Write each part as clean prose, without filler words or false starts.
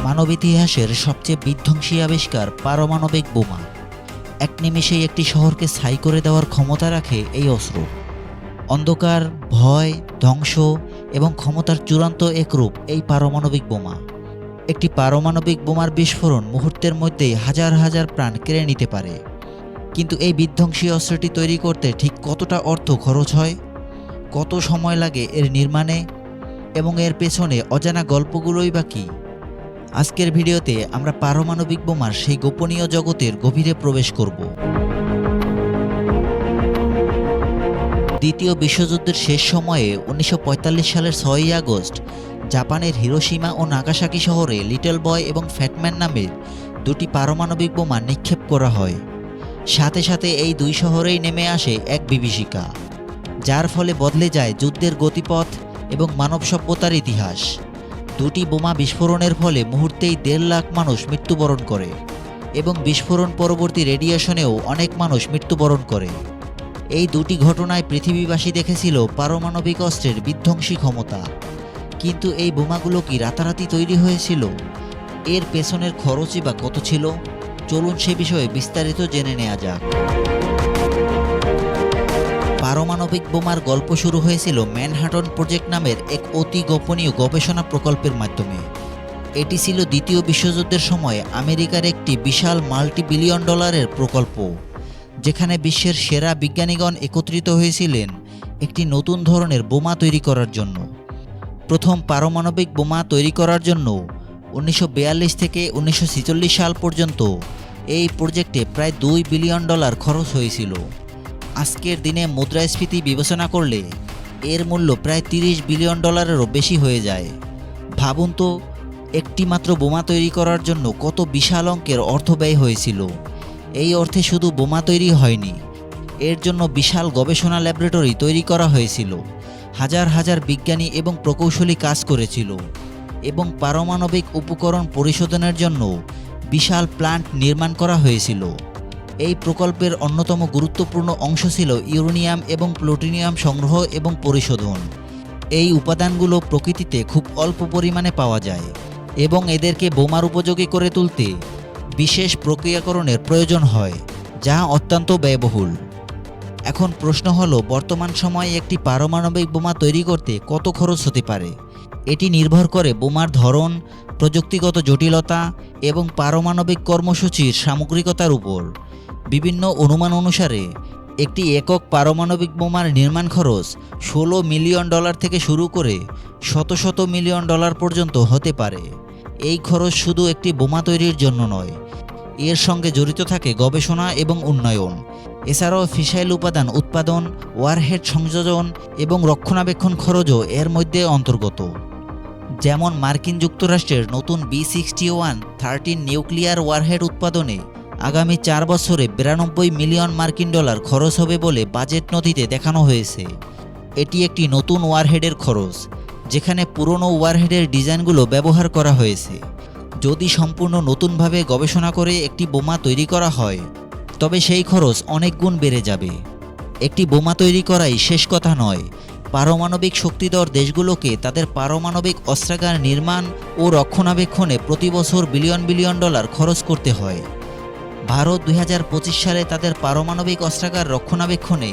মানব ইতিহাসের সবচেয়ে বিধ্বংসী আবিষ্কার পারমাণবিক বোমা। এক নিমেষেই একটি শহরকে ছাই করে দেওয়ার ক্ষমতা রাখে এই অস্ত্র। অন্ধকার, ভয়, ধ্বংস এবং ক্ষমতার চূড়ান্ত এক রূপ এই পারমাণবিক বোমা। একটি পারমাণবিক বোমার বিস্ফোরণ মুহূর্তের মধ্যেই হাজার হাজার প্রাণ কেড়ে নিতে পারে। কিন্তু এই বিধ্বংসী অস্ত্রটি তৈরি করতে ঠিক কতটা অর্থ খরচ হয়, কত সময় লাগে এর নির্মাণে, এবং এর পেছনে অজানা গল্পগুলোই বা কী? আজকের ভিডিওতে আমরা পারমাণবিক বোমার সেই গোপনীয় জগতের গভীরে প্রবেশ করব। দ্বিতীয় বিশ্বযুদ্ধের শেষ সময়ে 1945 সালের 6ই আগস্ট জাপানের হিরোশিমা ও নাগাসাকি শহরে লিটল বয় এবং ফ্যাটম্যান নামের দুটি পারমাণবিক বোমা নিক্ষেপ করা হয়। সাথে সাথে এই দুই শহরেই নেমে আসে এক বিভীষিকা, যার ফলে বদলে যায় যুদ্ধের গতিপথ এবং মানব সভ্যতার ইতিহাস। দুটি বোমা বিস্ফোরণের ফলে মুহূর্তেই 1.5 লাখ মানুষ মৃত্যুবরণ করে এবং বিস্ফোরণ পরবর্তী রেডিয়েশনেও অনেক মানুষ মৃত্যুবরণ করে। এই দুটি ঘটনায় পৃথিবীবাসী দেখেছিল পারমাণবিক অস্ত্রের বিধ্বংসী ক্ষমতা। কিন্তু এই বোমাগুলো কি রাতারাতি তৈরি হয়েছিল? এর পেছনের খরচই বা কত ছিল? চলুন সে বিষয়ে বিস্তারিত জেনে নেওয়া যাক। পারমাণবিক বোমার গল্প শুরু হয়েছিল ম্যানহাটন প্রজেক্ট নামের এক অতি গোপনীয় গবেষণা প্রকল্পের মাধ্যমে। এটি ছিল দ্বিতীয় বিশ্বযুদ্ধের সময় আমেরিকার একটি বিশাল মাল্টি-বিলিয়ন ডলারের প্রকল্প, যেখানে বিশ্বের সেরা বিজ্ঞানীগণ একত্রিত হয়েছিলেন একটি নতুন ধরনের বোমা তৈরি করার জন্য। প্রথম পারমাণবিক বোমা তৈরি করার জন্য 1942 থেকে 1946 সাল পর্যন্ত এই প্রজেক্টে প্রায় $2 বিলিয়ন খরচ হয়েছিল। আজকের দিনে মুদ্রাস্ফীতি বিবেচনা করলে এর মূল্য প্রায় $30 বিলিয়ন বেশি হয়ে যায়। ভাবুন তো, একটি মাত্র বোমা তৈরি করার জন্য কত বিশাল অঙ্কের অর্থ ব্যয় হয়েছিল। এই অর্থে শুধু বোমা তৈরি হয়নি, এর জন্য বিশাল গবেষণা ল্যাবরেটরি তৈরি করা হয়েছিল। হাজার হাজার বিজ্ঞানী এবং প্রকৌশলী কাজ করেছিল এবং পারমাণবিক উপকরণ পরিশোধনের জন্য বিশাল প্ল্যান্ট নির্মাণ করা হয়েছিল। এই প্রকল্পের অন্যতম গুরুত্বপূর্ণ অংশ ছিল ইউরেনিয়াম এবং প্লুটোনিয়াম সংগ্রহ এবং পরিশোধন। এই উপাদানগুলো প্রকৃতিতে খুব অল্প পরিমাণে পাওয়া যায় এবং এদেরকে বোমার উপযোগী করে তুলতে বিশেষ প্রক্রিয়াকরণের প্রয়োজন হয়, যা অত্যন্ত ব্যয়বহুল। এখন প্রশ্ন হলো, বর্তমান সময়ে একটি পারমাণবিক বোমা তৈরি করতে কত খরচ হতে পারে? এটি নির্ভর করে বোমার ধরন, প্রযুক্তিগত জটিলতা এবং পারমাণবিক কর্মসূচির সামগ্রিকতার উপর। বিভিন্ন অনুমান অনুসারে একটি একক পারমাণবিক বোমার নির্মাণ খরচ $16 মিলিয়ন থেকে শুরু করে শত শত মিলিয়ন ডলার পর্যন্ত হতে পারে। এই খরচ শুধু একটি বোমা তৈরির জন্য নয়, এর সঙ্গে জড়িত থাকে গবেষণা এবং উন্নয়ন। এছাড়াও ফিসাইল উপাদান উৎপাদন, ওয়ারহেড সংযোজন এবং রক্ষণাবেক্ষণ খরচও এর মধ্যে অন্তর্গত। যেমন মার্কিন যুক্তরাষ্ট্রের নতুন B61-13 নিউক্লিয়ার ওয়ারহেড উৎপাদনে আগামী 4 বছরে $92 মিলিয়ন খরচ হবে বলে বাজেট নথিতে দেখানো হয়েছে। এটি একটি নতুন ওয়ারহেডের খরচ, যেখানে পুরনো ওয়ারহেডের ডিজাইনগুলো ব্যবহার করা হয়েছে। যদি সম্পূর্ণ নতুনভাবে গবেষণা করে একটি বোমা তৈরি করা হয়, তবে সেই খরচ অনেক গুণ বেড়ে যাবে। একটি বোমা তৈরি করাই শেষ কথা নয়, পারমাণবিক শক্তিধর দেশগুলোকে তাদের পারমাণবিক অস্ত্রাগার নির্মাণ ও রক্ষণাবেক্ষণে প্রতি বছর বিলিয়ন বিলিয়ন ডলার খরচ করতে হয়। ভারত 2025 সালে তাদের পারমাণবিক অস্ত্রাগার রক্ষণাবেক্ষণে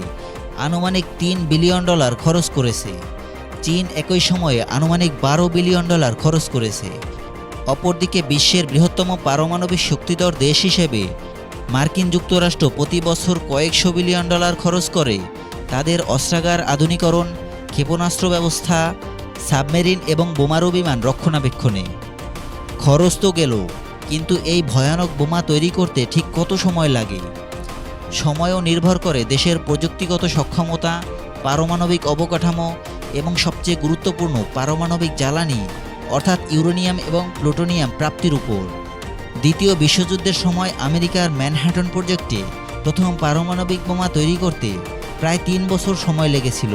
আনুমানিক $3 বিলিয়ন খরচ করেছে। চীন একই সময়ে আনুমানিক $12 বিলিয়ন খরচ করেছে। অপরদিকে বিশ্বের বৃহত্তম পারমাণবিক শক্তিধর দেশ হিসেবে মার্কিন যুক্তরাষ্ট্র প্রতি বছর কয়েকশো বিলিয়ন ডলার খরচ করে তাদের অস্ত্রাগার আধুনিকরণ, ক্ষেপণাস্ত্র ব্যবস্থা, সাবমেরিন এবং বোমারু বিমান রক্ষণাবেক্ষণে। খরচ তো গেল, কিন্তু এই ভয়ানক বোমা তৈরি করতে ঠিক কত সময় লাগে? সময়ও নির্ভর করে দেশের প্রযুক্তিগত সক্ষমতা, পারমাণবিক অবকাঠামো এবং সবচেয়ে গুরুত্বপূর্ণ পারমাণবিক জ্বালানি অর্থাৎ ইউরেনিয়াম এবং প্লুটোনিয়াম প্রাপ্তির উপর। দ্বিতীয় বিশ্বযুদ্ধের সময় আমেরিকার ম্যানহাটন প্রজেক্টে প্রথম পারমাণবিক বোমা তৈরি করতে প্রায় 3 বছর সময় লেগেছিল।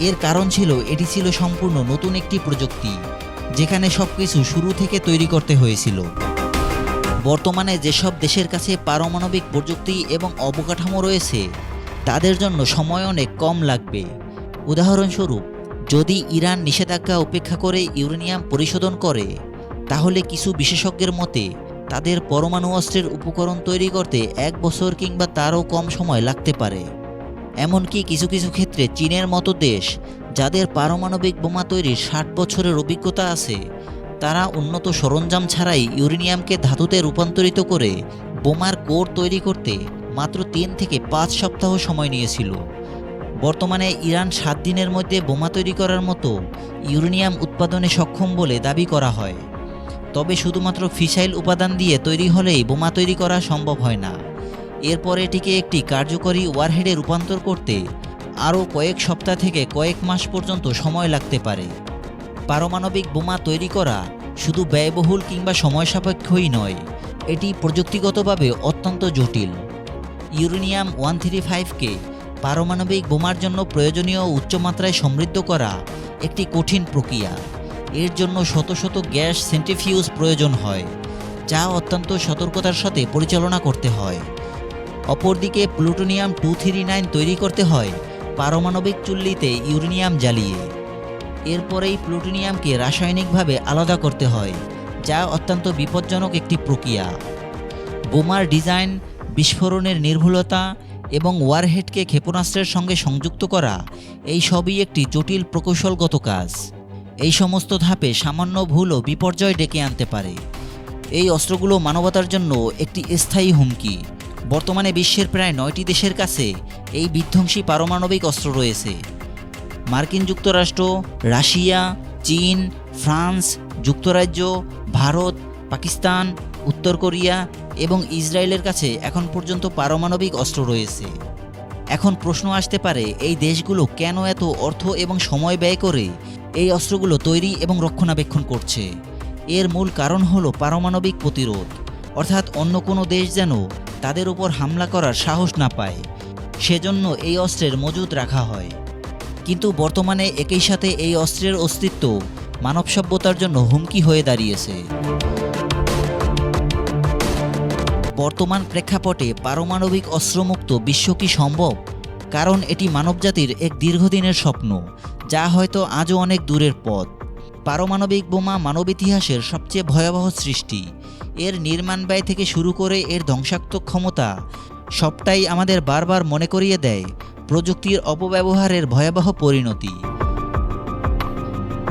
এর কারণ ছিল এটি ছিল সম্পূর্ণ নতুন একটি প্রযুক্তি, যেখানে সবকিছু শুরু থেকে তৈরি করতে হয়েছিল। বর্তমানে যেসব দেশের কাছে পারমাণবিক প্রযুক্তি এবং অবকাঠামো রয়েছে, তাদের জন্য সময় অনেক কম লাগবে। উদাহরণস্বরূপ, যদি ইরান নিষেধাজ্ঞা উপেক্ষা করে ইউরেনিয়াম পরিশোধন করে, তাহলে কিছু বিশেষজ্ঞের মতে তাদের পরমাণু অস্ত্রের উপকরণ তৈরি করতে 1 বছর কিংবা তারও কম সময় লাগতে পারে। এমনকি কিছু কিছু ক্ষেত্রে চীনের মতো দেশ, যাদের পারমাণবিক বোমা তৈরির 60 বছরের অভিজ্ঞতা আছে, তারা উন্নত সরঞ্জাম ছাড়াই ইউরেনিয়ামকে ধাতুতে রূপান্তরিত করে বোমার কোর তৈরি করতে মাত্র 3 থেকে 5 সপ্তাহ সময় নিয়েছিল। বর্তমানে ইরান 7 দিনের মধ্যে বোমা তৈরি করার মতো ইউরেনিয়াম উৎপাদনে সক্ষম বলে দাবি করা হয়। তবে শুধুমাত্র ফিসাইল উপাদান দিয়ে তৈরি হলেই বোমা তৈরি করা সম্ভব হয় না। এরপর এটিকে একটি কার্যকরী ওয়ারহেডে রূপান্তর করতে আরও কয়েক সপ্তাহ থেকে কয়েক মাস পর্যন্ত সময় লাগতে পারে। পারমাণবিক বোমা তৈরি করা শুধু ব্যয়বহুল কিংবা সময় সাপেক্ষই নয়, এটি প্রযুক্তিগতভাবে অত্যন্ত জটিল। ইউরেনিয়াম 135কে পারমাণবিক বোমার জন্য প্রয়োজনীয় উচ্চমাত্রায় সমৃদ্ধ করা একটি কঠিন প্রক্রিয়া। এর জন্য শত শত গ্যাস সেন্ট্রিফিউজ প্রয়োজন হয়, যা অত্যন্ত সতর্কতার সাথে পরিচালনা করতে হয়। অপরদিকে প্লুটোনিয়াম 239 তৈরি করতে হয় পারমাণবিক চুল্লিতে ইউরেনিয়াম জ্বালিয়ে। এরপরেই প্লুটোনিয়ামকে রাসায়নিকভাবে আলাদা করতে হয়, যা অত্যন্ত বিপজ্জনক একটি প্রক্রিয়া। বোমার ডিজাইন, বিস্ফোরণের নির্ভুলতা এবং ওয়ারহেডকে ক্ষেপণাস্ত্রের সঙ্গে সংযুক্ত করা, এই সবই একটি জটিল প্রকৌশলগত কাজ। এই সমস্ত ধাপে সামান্য ভুলও বিপর্যয় ডেকে আনতে পারে। এই অস্ত্রগুলো মানবতার জন্য একটি স্থায়ী হুমকি। বর্তমানে বিশ্বের প্রায় 9টি দেশের কাছে এই বিধ্বংসী পারমাণবিক অস্ত্র রয়েছে। মার্কিন যুক্তরাষ্ট্র, রাশিয়া, চীন, ফ্রান্স, যুক্তরাজ্য, ভারত, পাকিস্তান, উত্তর কোরিয়া এবং ইসরায়েলের কাছে এখন পর্যন্ত পারমাণবিক অস্ত্র রয়েছে। এখন প্রশ্ন আসতে পারে, এই দেশগুলো কেন এত অর্থ এবং সময় ব্যয় করে এই অস্ত্রগুলো তৈরি এবং রক্ষণাবেক্ষণ করছে? এর মূল কারণ হলো পারমাণবিক প্রতিরোধ, অর্থাৎ অন্য কোনো দেশ যেন তাদের উপর হামলা করার সাহস না পায়, সেজন্য এই অস্ত্রের মজুত রাখা হয়। কিন্তু বর্তমানে একই সাথে এই অস্ত্রের অস্তিত্ব মানব সভ্যতার জন্য হুমকি হয়ে দাঁড়িয়েছে। বর্তমান প্রেক্ষাপটে পারমাণবিক অস্ত্রমুক্ত বিশ্ব কি সম্ভব? কারণ এটি মানবজাতির এক দীর্ঘদিনের স্বপ্ন, যা হয়তো আজও অনেক দূরের পথ। পারমাণবিক বোমা মানব ইতিহাসের সবচেয়ে ভয়াবহ সৃষ্টি। এর নির্মাণ ব্যয় থেকে শুরু করে এর ধ্বংসাত্মক ক্ষমতা, সবটাই আমাদের বারবার মনে করিয়ে দেয় প্রযুক্তির অপব্যবহারের ভয়াবহ পরিণতি।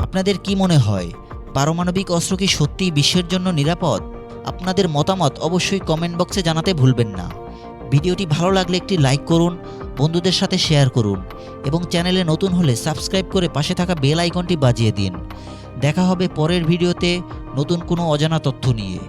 আপনাদের কি মনে হয়, পারমাণবিক অস্ত্র কি সত্যিই বিশ্বের জন্য নিরাপদ? আপনাদের মতামত অবশ্যই কমেন্ট বক্সে জানাতে ভুলবেন না। ভিডিওটি ভালো লাগলে একটি লাইক করুন, বন্ধুদের সাথে শেয়ার করুন এবং চ্যানেলে নতুন হলে সাবস্ক্রাইব করে পাশে থাকা বেল আইকনটি বাজিয়ে দিন। দেখা হবে পরের ভিডিওতে নতুন কোনো অজানা তথ্য নিয়ে।